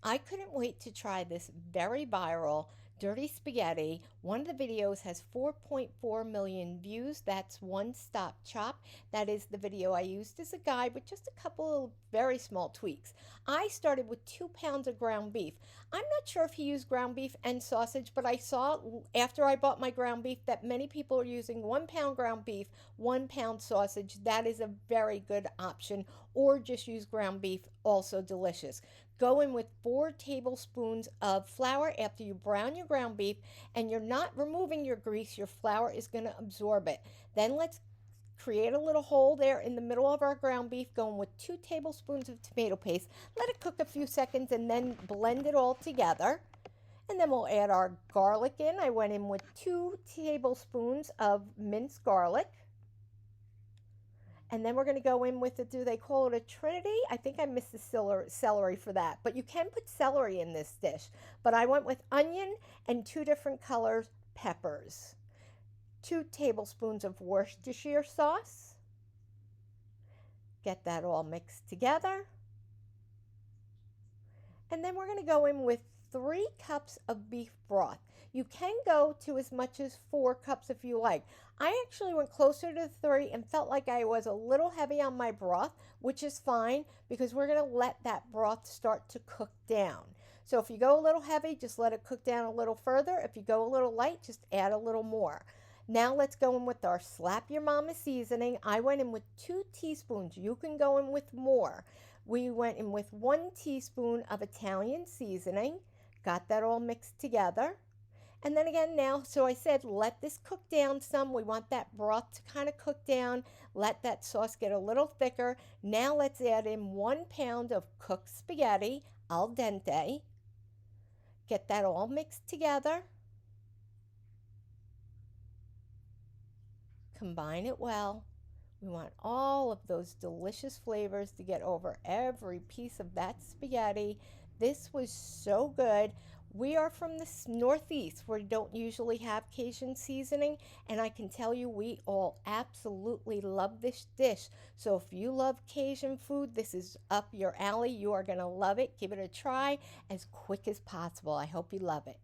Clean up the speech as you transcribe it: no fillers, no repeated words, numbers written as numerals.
I couldn't wait to try this very viral dirty spaghetti. One of the videos has 4.4 million views. That's One Stop Chop. That is the video I used as a guide with just a couple of very small tweaks. I started with 2 pounds of ground beef. I'm not sure if he used ground beef and sausage, but I saw after I bought my ground beef that many people are using 1 pound ground beef, 1 pound sausage. That is a very good option, or just use ground beef, also delicious. Go in with 4 tablespoons of flour after you brown your ground beef, and you're not removing your grease. Your flour is going to absorb it. Then let's create a little hole there in the middle of our ground beef, going with 2 tablespoons of tomato paste. Let it cook a few seconds and then blend it all together. And then we'll add our garlic in. I went in with 2 tablespoons of minced garlic. And then we're going to go in with do they call it a trinity? I think I missed the celery for that. But you can put celery in this dish. But I went with onion and 2 different colors peppers. 2 tablespoons of Worcestershire sauce. Get that all mixed together. And then we're going to go in with 3 cups of beef broth. You can go to as much as 4 cups if you like. I actually went closer to 3 and felt like I was a little heavy on my broth, which is fine because we're going to let that broth start to cook down. So if you go a little heavy, just let it cook down a little further. If you go a little light, just add a little more. Now let's go in with our Slap Your Mama seasoning. I went in with 2 teaspoons. You can go in with more. We went in with 1 teaspoon of Italian seasoning. Got that all mixed together. And then again now, so I said let this cook down some. We want that broth to kind of cook down. Let that sauce get a little thicker. Now let's add in 1 pound of cooked spaghetti, al dente. Get that all mixed together. Combine it well. We want all of those delicious flavors to get over every piece of that spaghetti. This was so good. We are from the Northeast where we don't usually have Cajun seasoning, and I can tell you we all absolutely love this dish. So if you love Cajun food, this is up your alley. You are going to love it. Give it a try as quick as possible. I hope you love it.